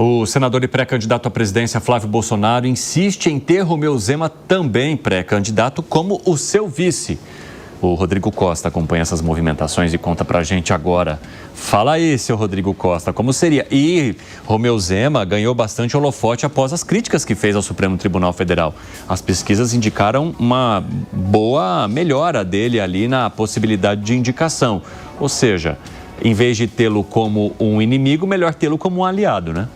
O senador e pré-candidato à presidência Flávio Bolsonaro insiste em ter Romeu Zema também pré-candidato como o seu vice. O Rodrigo Costa acompanha essas movimentações e conta pra gente agora. Fala aí, seu Rodrigo Costa, como seria? E Romeu Zema ganhou bastante holofote após as críticas que fez ao Supremo Tribunal Federal. As pesquisas indicaram uma boa melhora dele ali na possibilidade de indicação. Ou seja, em vez de tê-lo como um inimigo, melhor tê-lo como um aliado, né?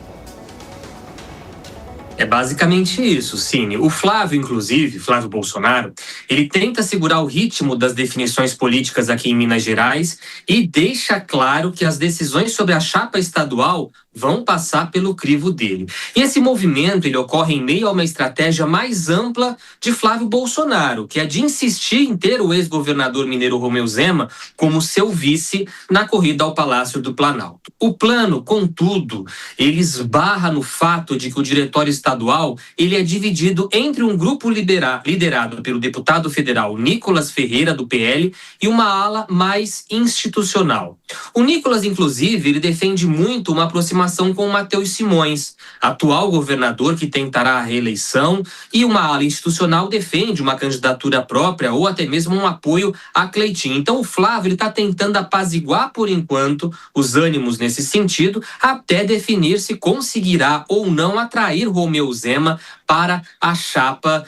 É basicamente isso, Cine. O Flávio, inclusive, Flávio Bolsonaro, ele tenta segurar o ritmo das definições políticas aqui em Minas Gerais e deixa claro que as decisões sobre a chapa estadual vão passar pelo crivo dele. E esse movimento ele ocorre em meio a uma estratégia mais ampla de Flávio Bolsonaro, que é de insistir em ter o ex-governador mineiro Romeu Zema como seu vice na corrida ao Palácio do Planalto. O plano, contudo, ele esbarra no fato de que o diretório estadual ele é dividido entre um grupo liderado pelo deputado federal Nicolas Ferreira, do PL, e uma ala mais institucional. O Nicolas, inclusive, ele defende muito uma aproximação com o Matheus Simões, atual governador que tentará a reeleição, e uma ala institucional defende uma candidatura própria ou até mesmo um apoio a Cleitinho. Então o Flávio está tentando apaziguar por enquanto os ânimos nesse sentido, até definir se conseguirá ou não atrair Romeu Zema para a chapa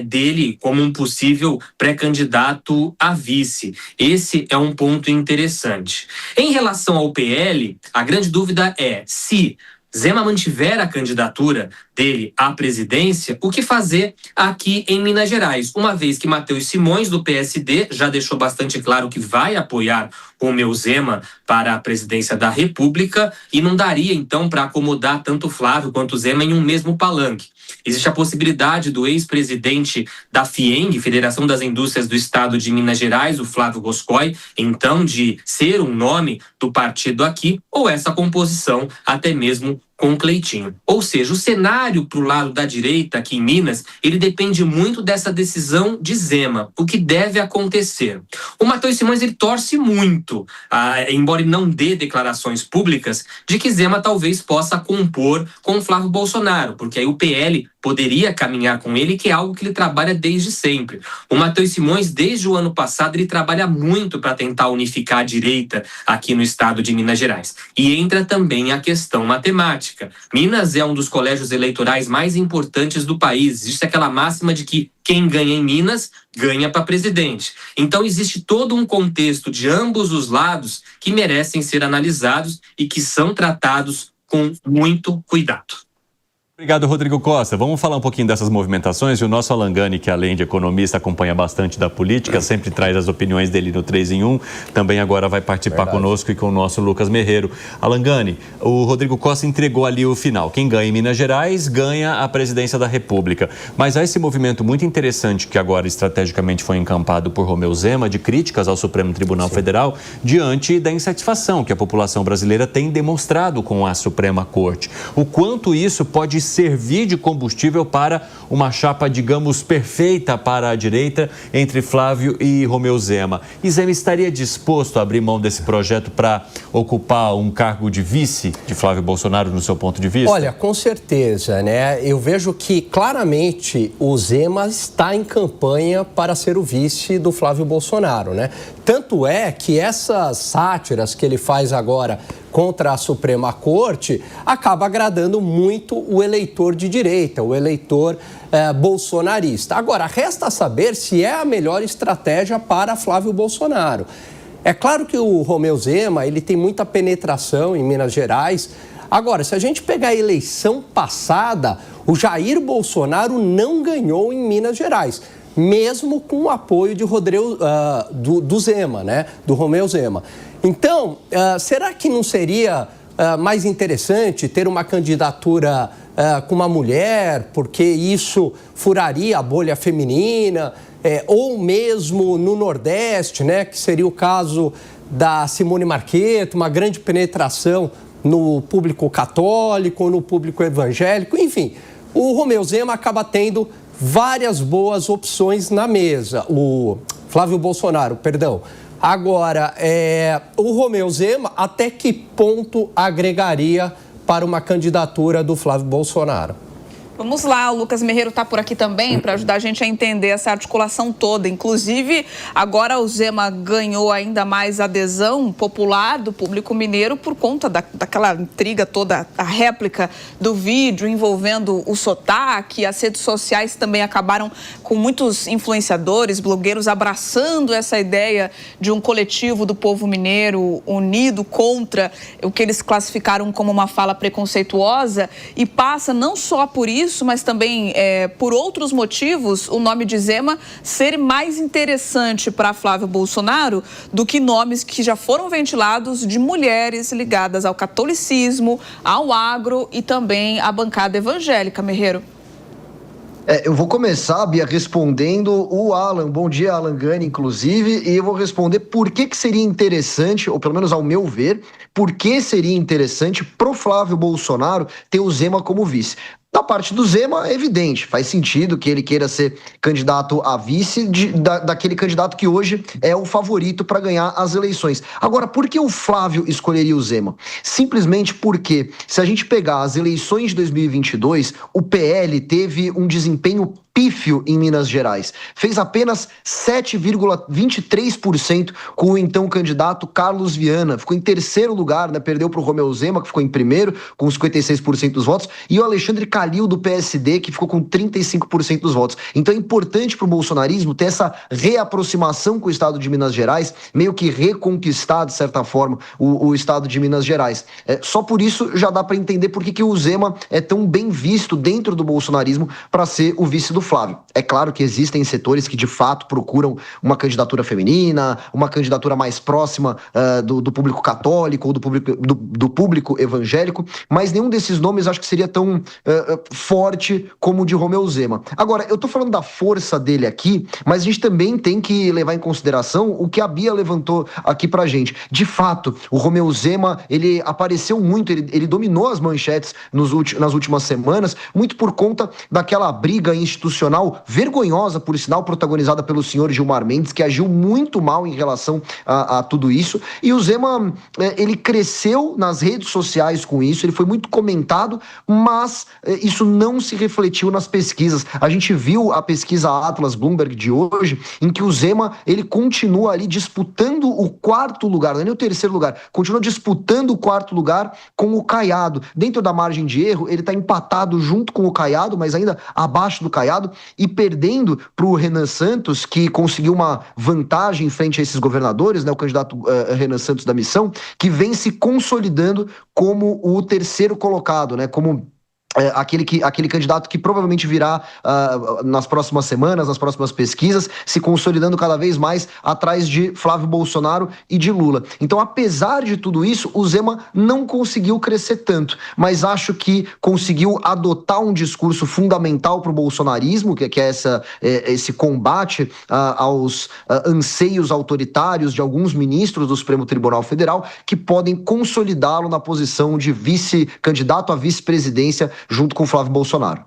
dele como um possível pré-candidato a vice. Esse é um ponto interessante. Em relação ao PL, a grande dúvida é se Zema mantiver a candidatura dele à presidência, o que fazer aqui em Minas Gerais? Uma vez que Matheus Simões, do PSD, já deixou bastante claro que vai apoiar Romeu Zema para a presidência da República e não daria, então, para acomodar tanto Flávio quanto Zema em um mesmo palanque. Existe a possibilidade do ex-presidente da FIENG, Federação das Indústrias do Estado de Minas Gerais, o Flávio Roscoe, então de ser um nome do partido aqui, ou essa composição até mesmo com Cleitinho. Ou seja, o cenário para o lado da direita aqui em Minas, ele depende muito dessa decisão de Zema, o que deve acontecer. O Matheus Simões, ele torce muito, embora ele não dê declarações públicas, de que Zema talvez possa compor com Flávio Bolsonaro, porque aí o PL poderia caminhar com ele, que é algo que ele trabalha desde sempre. O Matheus Simões, desde o ano passado, ele trabalha muito para tentar unificar a direita aqui no estado de Minas Gerais. E entra também a questão matemática. Minas é um dos colégios eleitorais mais importantes do país. Existe aquela máxima de que quem ganha em Minas, ganha para presidente. Então existe todo um contexto de ambos os lados que merecem ser analisados e que são tratados com muito cuidado. Obrigado, Rodrigo Costa. Vamos falar um pouquinho dessas movimentações. E o nosso Alan Gani, que além de economista, acompanha bastante da política, sempre traz as opiniões dele no 3 em 1. Também agora vai participar conosco e com o nosso Lucas Merreiro. Alan Gani, o Rodrigo Costa entregou ali o final. Quem ganha em Minas Gerais, ganha a presidência da República. Mas há esse movimento muito interessante que agora estrategicamente foi encampado por Romeu Zema, de críticas ao Supremo Tribunal Federal, diante da insatisfação que a população brasileira tem demonstrado com a Suprema Corte. O quanto isso pode servir de combustível para uma chapa, digamos, perfeita para a direita entre Flávio e Romeu Zema. E Zema estaria disposto a abrir mão desse projeto para ocupar um cargo de vice de Flávio Bolsonaro, no seu ponto de vista? Olha, com certeza, né? Eu vejo que claramente o Zema está em campanha para ser o vice do Flávio Bolsonaro, né? Tanto é que essas sátiras que ele faz agora contra a Suprema Corte acaba agradando muito o eleitor de direita, o eleitor bolsonarista. Agora, resta saber se é a melhor estratégia para Flávio Bolsonaro. É claro que o Romeu Zema, ele tem muita penetração em Minas Gerais. Agora, se a gente pegar a eleição passada, o Jair Bolsonaro não ganhou em Minas Gerais, mesmo com o apoio de do Zema, né? Do Romeu Zema. Então, será que não seria mais interessante ter uma candidatura com uma mulher, porque isso furaria a bolha feminina, ou mesmo no Nordeste, né? Que seria o caso da Simone Marqueto, uma grande penetração no público católico, no público evangélico, enfim. O Romeu Zema acaba tendo várias boas opções na mesa, o Flávio Bolsonaro, perdão. Agora, o Romeu Zema, até que ponto agregaria para uma candidatura do Flávio Bolsonaro. Vamos lá, o Lucas Merreiro está por aqui também para ajudar a gente a entender essa articulação toda. Inclusive, agora o Zema ganhou ainda mais adesão popular do público mineiro por conta daquela intriga toda, a réplica do vídeo envolvendo o sotaque. As redes sociais também acabaram com muitos influenciadores, blogueiros abraçando essa ideia de um coletivo do povo mineiro unido contra o que eles classificaram como uma fala preconceituosa, e passa não só por isso, mas também por outros motivos, o nome de Zema ser mais interessante para Flávio Bolsonaro do que nomes que já foram ventilados de mulheres ligadas ao catolicismo, ao agro e também à bancada evangélica. Merreiro. Eu vou começar, Bia, respondendo o Alan. Bom dia, Alan Gani, inclusive, e eu vou responder por que seria interessante, ou pelo menos ao meu ver, por que seria interessante pro Flávio Bolsonaro ter o Zema como vice. Da parte do Zema, é evidente, faz sentido que ele queira ser candidato a vice daquele candidato que hoje é o favorito para ganhar as eleições. Agora, por que o Flávio escolheria o Zema? Simplesmente porque, se a gente pegar as eleições de 2022, o PL teve um desempenho pífio em Minas Gerais. Fez apenas 7,23% com o então candidato Carlos Viana. Ficou em terceiro lugar, né? Perdeu para o Romeu Zema, que ficou em primeiro, com 56% dos votos, e o Alexandre Calil, do PSD, que ficou com 35% dos votos. Então é importante para o bolsonarismo ter essa reaproximação com o estado de Minas Gerais, meio que reconquistar, de certa forma, o estado de Minas Gerais. Só por isso já dá para entender por que o Zema é tão bem visto dentro do bolsonarismo para ser o vice do Flávio. É claro que existem setores que de fato procuram uma candidatura feminina, uma candidatura mais próxima do público católico ou do público evangélico, mas nenhum desses nomes acho que seria tão forte como o de Romeu Zema. Agora, eu tô falando da força dele aqui, mas a gente também tem que levar em consideração o que a Bia levantou aqui pra gente. De fato, o Romeu Zema, ele apareceu muito, ele dominou as manchetes nas últimas semanas, muito por conta daquela briga institucional vergonhosa, por sinal, protagonizada pelo senhor Gilmar Mendes, que agiu muito mal em relação a tudo isso. E o Zema, ele cresceu nas redes sociais com isso, ele foi muito comentado, mas isso não se refletiu nas pesquisas. A gente viu a pesquisa Atlas Bloomberg de hoje, em que o Zema, ele continua ali disputando o quarto lugar, não é nem o terceiro lugar, continua disputando o quarto lugar com o Caiado. Dentro da margem de erro, ele está empatado junto com o Caiado, mas ainda abaixo do Caiado, e perdendo para o Renan Santos, que conseguiu uma vantagem frente a esses governadores, né, o candidato Renan Santos da Missão, que vem se consolidando como o terceiro colocado, né, como aquele candidato que provavelmente virá nas próximas semanas, nas próximas pesquisas, se consolidando cada vez mais atrás de Flávio Bolsonaro e de Lula. Então, apesar de tudo isso, o Zema não conseguiu crescer tanto, mas acho que conseguiu adotar um discurso fundamental para o bolsonarismo, que é esse combate aos anseios autoritários de alguns ministros do Supremo Tribunal Federal, que podem consolidá-lo na posição de candidato à vice-presidência junto com o Flávio Bolsonaro.